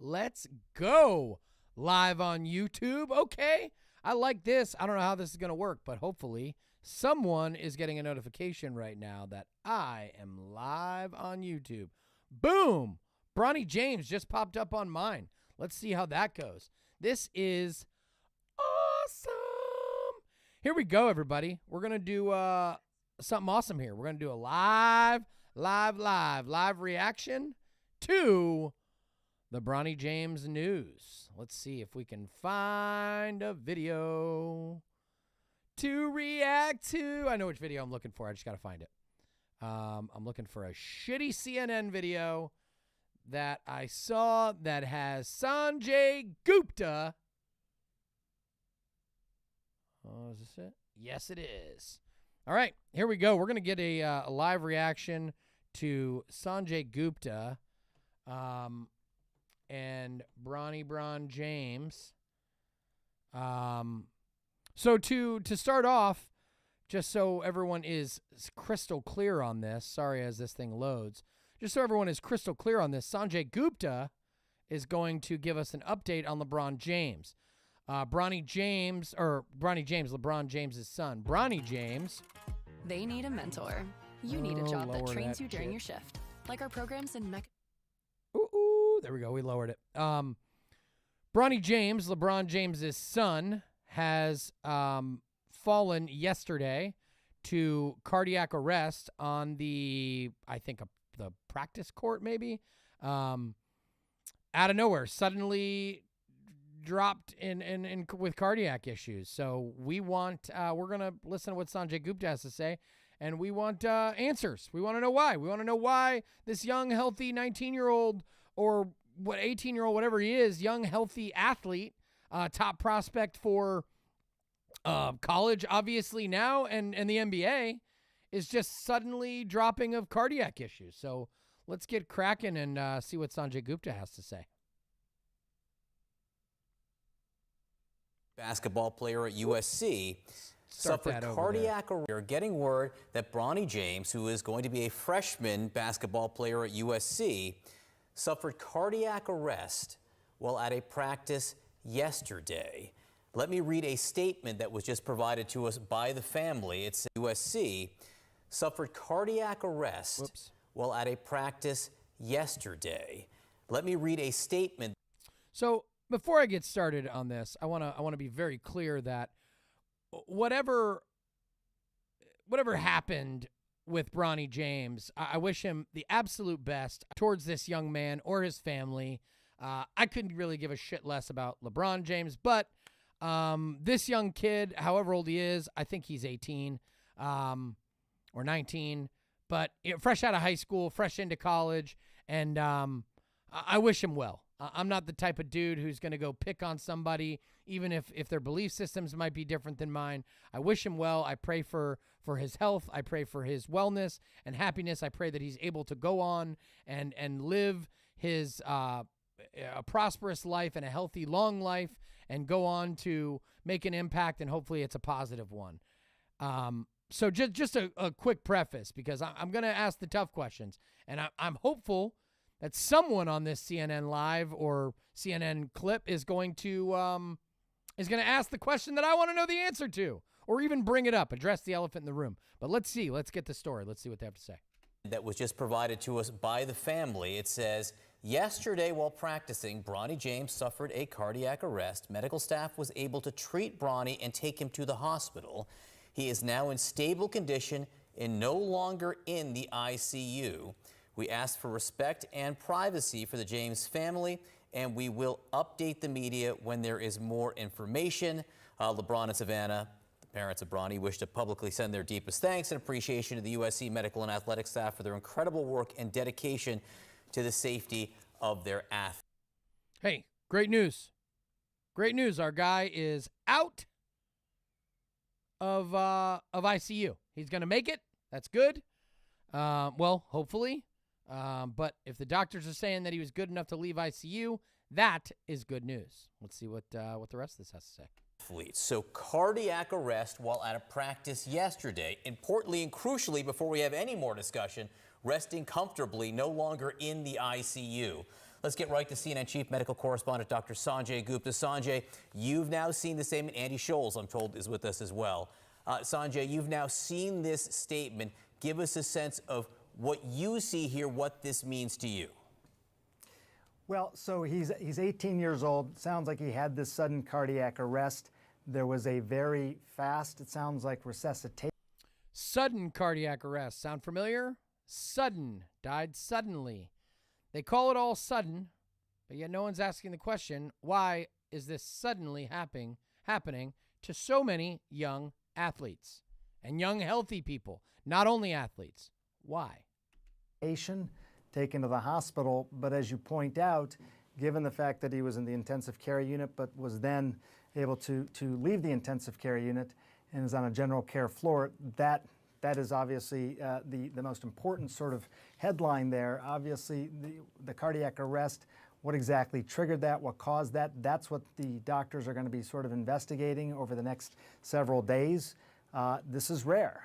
Let's go. Live on YouTube. Okay. I like this. I don't know how this is going to work, but hopefully someone is getting a notification right now that I am live on YouTube. Boom. Bronny James just popped up on mine. Let's see how that goes. This is awesome. Here we go, everybody. We're going to do something awesome here. We're going to do a live reaction to the Bronny James news. Let's see if we can find a video to react to. I know which video I'm looking for. I just got to find it. I'm looking for a shitty CNN video that I saw that has Sanjay Gupta. Oh, is this it? Yes, it is. All right, here we go. We're going to get a live reaction to Sanjay Gupta and Bronny James. So to start off, just so everyone is crystal clear on this, sorry as this thing loads, just so everyone is crystal clear on this, Sanjay Gupta is going to give us an update on LeBron James. LeBron James' son. Bronny James. They need a mentor. You need a job that trains you during your shift. Like our programs in Ooh, there we go. We lowered it. Bronny James, LeBron James' son, has fallen yesterday to cardiac arrest on the, I think, the practice court, maybe. Out of nowhere, suddenly dropped in with cardiac issues. So we're gonna listen to what Sanjay Gupta has to say, and we want answers. We want to know why. We want to know why this young, healthy 19-year-old or 18-year-old, whatever he is, young, healthy athlete, top prospect for college, obviously now, and the NBA, is just suddenly dropping of cardiac issues. So let's get cracking and see what Sanjay Gupta has to say. Basketball player at USC suffered cardiac arrest. We're getting word that Bronny James, who is going to be a freshman basketball player at USC, suffered cardiac arrest while at a practice yesterday. Let me read a statement that was just provided to us by the family. It says USC suffered cardiac arrest while at a practice yesterday. Let me read a statement. So before I get started on this, I want to be very clear that whatever happened with Bronny James, I wish him the absolute best towards this young man or his family. I couldn't really give a shit less about LeBron James, but this young kid, however old he is, I think he's 18 or 19, but fresh out of high school, fresh into college, and I wish him well. I'm not the type of dude who's going to go pick on somebody, even if their belief systems might be different than mine. I wish him well. I pray for his health. I pray for his wellness and happiness. I pray that he's able to go on and live his a prosperous life and a healthy, long life, and go on to make an impact, and hopefully it's a positive one. So just a quick preface, because I'm going to ask the tough questions, and I'm hopeful that someone on this CNN Live or CNN clip is going to ask the question that I want to know the answer to, or even bring it up, address the elephant in the room. But let's see. Let's get the story. Let's see what they have to say. That was just provided to us by the family. It says, yesterday while practicing, Bronny James suffered a cardiac arrest. Medical staff was able to treat Bronny and take him to the hospital. He is now in stable condition and no longer in the ICU. We asked for respect and privacy for the James family, and we will update the media when there is more information. LeBron and Savannah, the parents of Bronny, wish to publicly send their deepest thanks and appreciation to the USC medical and athletic staff for their incredible work and dedication to the safety of their athletes. Hey, great news. Great news. Our guy is out of ICU. He's going to make it. That's good. Well, hopefully. But if the doctors are saying that he was good enough to leave ICU, that is good news. Let's see what the rest of this has to say. So cardiac arrest while at a practice yesterday. Importantly and crucially, before we have any more discussion, resting comfortably, no longer in the ICU. Let's get right to CNN Chief Medical Correspondent Dr. Sanjay Gupta. Sanjay, you've now seen the statement. Andy Scholes, I'm told, is with us as well. Sanjay, you've now seen this statement. Give us a sense of what you see here, what this means to you. Well, so he's 18 years old. Sounds like he had this sudden cardiac arrest. There was a very fast, it sounds like, resuscitation. Sudden cardiac arrest. Sound familiar? Sudden. Died suddenly. They call it all sudden, but yet no one's asking the question, why is this suddenly happening to so many young athletes and young healthy people, not only athletes? Why? Taken to the hospital, but as you point out, given the fact that he was in the intensive care unit but was then able to leave the intensive care unit and is on a general care floor, that is obviously the most important sort of headline there. Obviously, the cardiac arrest, what exactly triggered that, what caused that, that's what the doctors are going to be sort of investigating over the next several days. This is rare.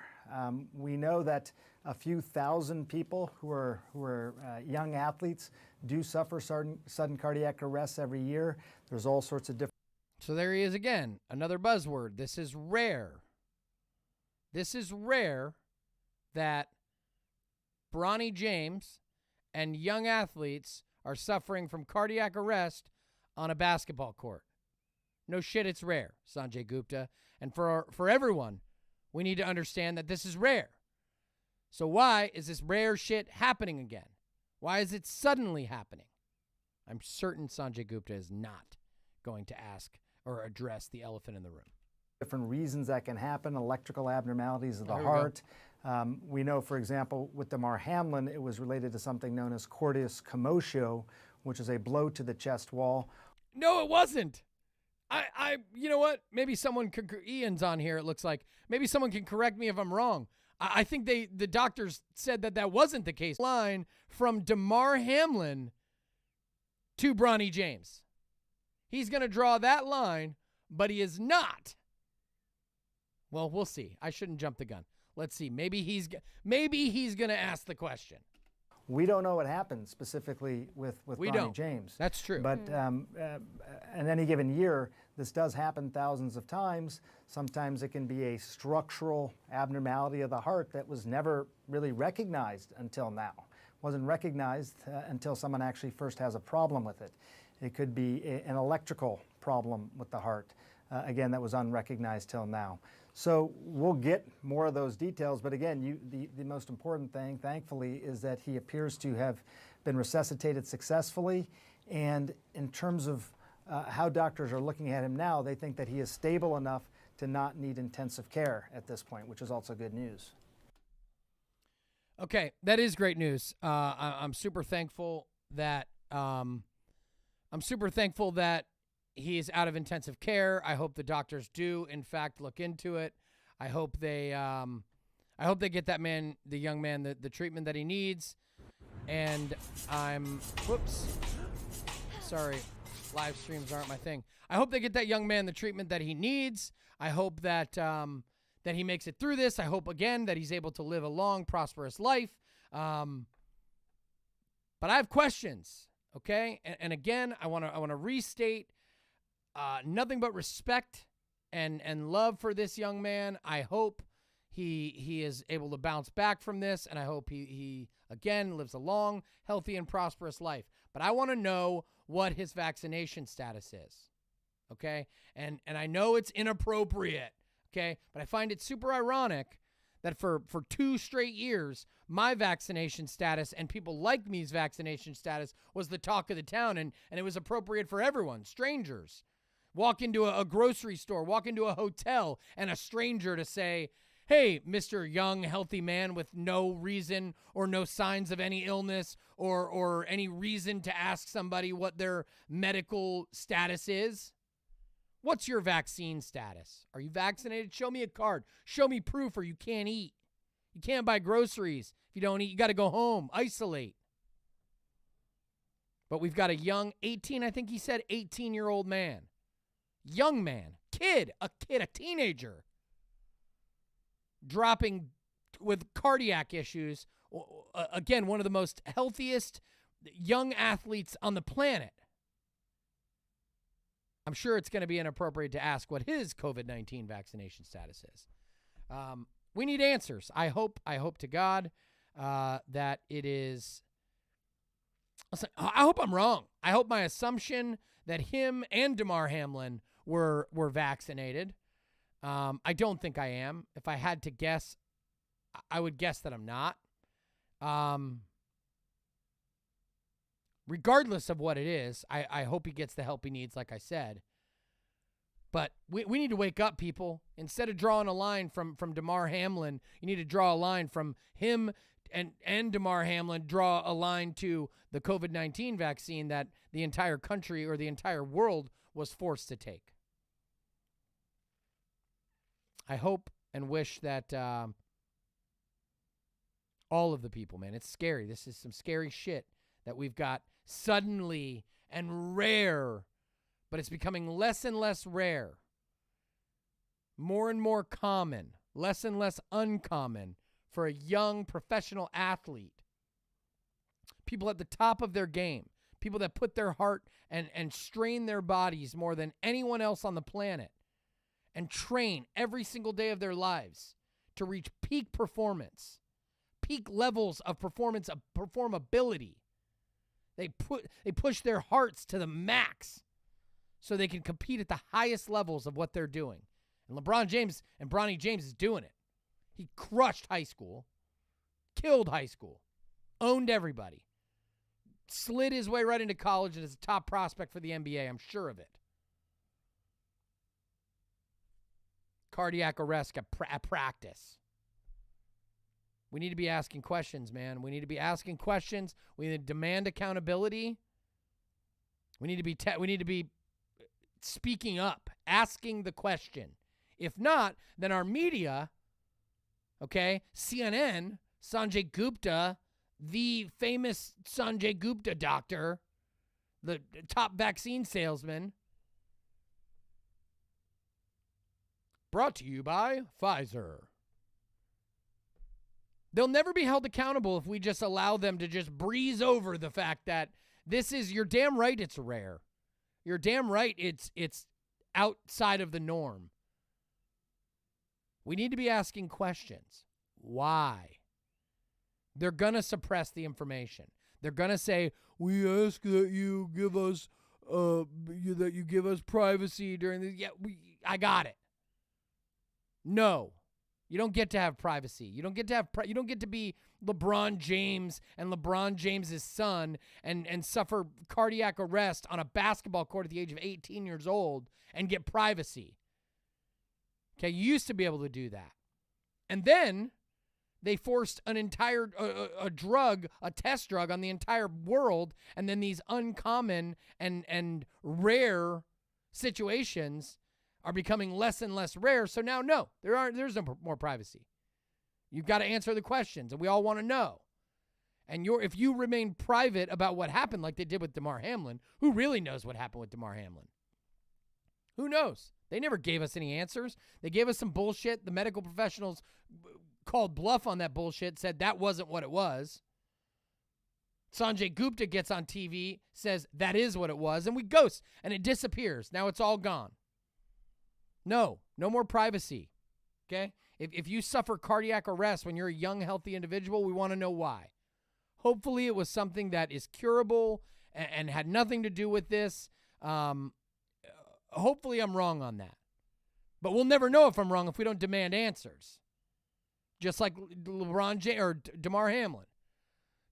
We know that a few thousand people who are young athletes do suffer sudden cardiac arrests every year. There's all sorts of different. So there he is again, another buzzword. This is rare. This is rare that Bronny James and young athletes are suffering from cardiac arrest on a basketball court. No shit, it's rare, Sanjay Gupta. And for everyone, we need to understand that this is rare. So why is this rare shit happening again? Why is it suddenly happening? I'm certain Sanjay Gupta is not going to ask or address the elephant in the room. Different reasons that can happen, electrical abnormalities of the heart. We know, for example, with Damar Hamlin, it was related to something known as cordis commotio, which is a blow to the chest wall. No, it wasn't. You know what? Maybe someone Ian's on here, it looks like. Maybe someone can correct me if I'm wrong. I think the doctors said that wasn't the case. Line from Damar Hamlin to Bronny James. He's going to draw that line, but he is not. Well, we'll see. I shouldn't jump the gun. Let's see. Maybe he's going to ask the question. We don't know what happened specifically with Bronny James. That's true. But in any given year, this does happen thousands of times. Sometimes it can be a structural abnormality of the heart that was never really recognized until now. Wasn't recognized until someone actually first has a problem with it. It could be an electrical problem with the heart. Again, that was unrecognized till now. So we'll get more of those details, but again, the most important thing, thankfully, is that he appears to have been resuscitated successfully, and in terms of how doctors are looking at him now, they think that he is stable enough to not need intensive care at this point, which is also good news. Okay, that is great news. I'm super thankful that he is out of intensive care. I hope the doctors do, in fact, look into it. I hope they get that man, the young man, the treatment that he needs. And sorry, live streams aren't my thing. I hope they get that young man the treatment that he needs. I hope that he makes it through this. I hope, again, that he's able to live a long, prosperous life. But I have questions, okay? And again, I want to restate nothing but respect and love for this young man. I hope he is able to bounce back from this, and I hope he again lives a long, healthy, and prosperous life. But I want to know what his vaccination status is, okay? And I know it's inappropriate, okay? But I find it super ironic that for 2 straight years, my vaccination status and people like me's vaccination status was the talk of the town, and it was appropriate for everyone, strangers. Walk into a grocery store, walk into a hotel, and a stranger to say, hey, Mr. Young, healthy man with no reason or no signs of any illness or any reason to ask somebody what their medical status is. What's your vaccine status? Are you vaccinated? Show me a card. Show me proof or you can't eat. You can't buy groceries. If you don't eat, you got to go home, isolate. But we've got a young 18, I think he said, 18-year-old man. Young man, a teenager, dropping with cardiac issues. Again, one of the most healthiest, young athletes on the planet. I'm sure it's going to be inappropriate to ask what his COVID-19 vaccination status is. We need answers. I hope to God that it is. I hope I'm wrong. I hope my assumption that him and Damar Hamlin were vaccinated. I don't think I am. If I had to guess, I would guess that I'm not. Regardless of what it is, I hope he gets the help he needs, like I said. But we need to wake up, people. Instead of drawing a line from Damar Hamlin, you need to draw a line from him and Damar Hamlin, draw a line to the COVID-19 vaccine that the entire country or the entire world was forced to take. I hope and wish that all of the people, man, it's scary. This is some scary shit that we've got suddenly and rare, but it's becoming less and less rare, more and more common, less and less uncommon for a young professional athlete, people at the top of their game, people that put their heart and strain their bodies more than anyone else on the planet and train every single day of their lives to reach peak performance, peak levels of performance, of performability. They push their hearts to the max so they can compete at the highest levels of what they're doing. And LeBron James and Bronny James is doing it. He crushed high school, killed high school, owned everybody, slid his way right into college and is a top prospect for the NBA. I'm sure of it. Cardiac arrest at practice. We need to be asking questions, man. We need to be asking questions. We need to demand accountability. We need to be speaking up, asking the question. If not, then our media, okay, CNN, Sanjay Gupta, the famous Sanjay Gupta doctor, the top vaccine salesman, brought to you by Pfizer. They'll never be held accountable if we just allow them to just breeze over the fact that this is, you're damn right it's rare. You're damn right it's outside of the norm. We need to be asking questions. Why? They're going to suppress the information. They're going to say, we ask that you give us privacy during the, I got it. No. You don't get to have privacy. You don't get to have you don't get to be LeBron James and LeBron James's son and suffer cardiac arrest on a basketball court at the age of 18 years old and get privacy. Okay, you used to be able to do that. And then they forced an entire a test drug on the entire world, and then these uncommon and rare situations are becoming less and less rare. So now, no, there's no more privacy. You've got to answer the questions, and we all want to know. And if you remain private about what happened, like they did with Damar Hamlin, who really knows what happened with Damar Hamlin? Who knows? They never gave us any answers. They gave us some bullshit. The medical professionals called bluff on that bullshit, said that wasn't what it was. Sanjay Gupta gets on TV, says that is what it was, and we ghost, and it disappears. Now it's all gone. No more privacy, okay? If you suffer cardiac arrest when you're a young, healthy individual, we want to know why. Hopefully it was something that is curable and had nothing to do with this. Hopefully I'm wrong on that. But we'll never know if I'm wrong if we don't demand answers. Just like LeBron James or Damar Hamlin.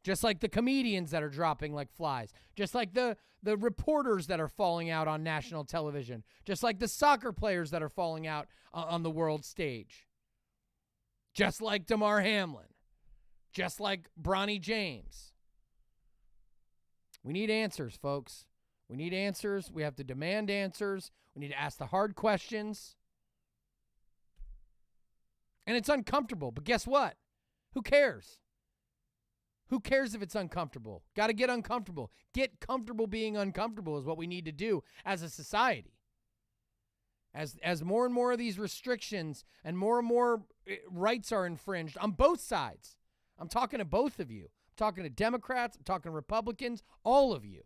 Just like the comedians that are dropping like flies. Just like the reporters that are falling out on national television. Just like the soccer players that are falling out on the world stage. Just like Damar Hamlin. Just like Bronny James. We need answers, folks. We need answers. We have to demand answers. We need to ask the hard questions. And it's uncomfortable, but guess what? Who cares? Who cares if it's uncomfortable? Got to get uncomfortable. Get comfortable being uncomfortable is what we need to do as a society. As more and more of these restrictions and more rights are infringed on both sides. I'm talking to both of you. I'm talking to Democrats. I'm talking to Republicans. All of you.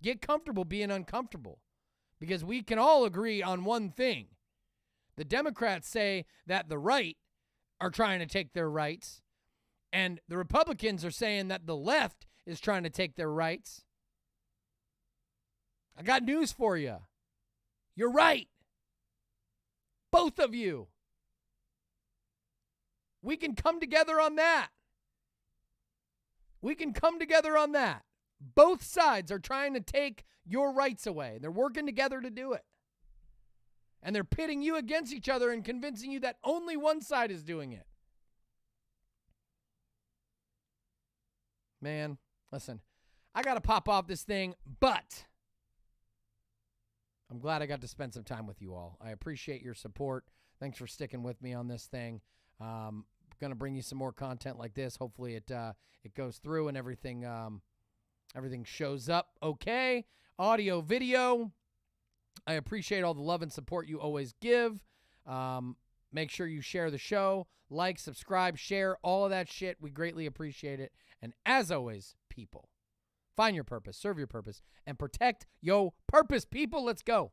Get comfortable being uncomfortable, because we can all agree on one thing. The Democrats say that the right are trying to take their rights, and the Republicans are saying that the left is trying to take their rights. I got news for you. You're right. Both of you. We can come together on that. We can come together on that. Both sides are trying to take your rights away. They're working together to do it. And they're pitting you against each other and convincing you that only one side is doing it. Man, listen, I got to pop off this thing, but I'm glad I got to spend some time with you all. I appreciate your support. Thanks for sticking with me on this thing. Going to bring you some more content like this. Hopefully it goes through and everything shows up okay. Audio, video. I appreciate all the love and support you always give. Make sure you share the show, like, subscribe, share, all of that shit. We greatly appreciate it. And as always, people, find your purpose, serve your purpose, and protect your purpose. People, let's go.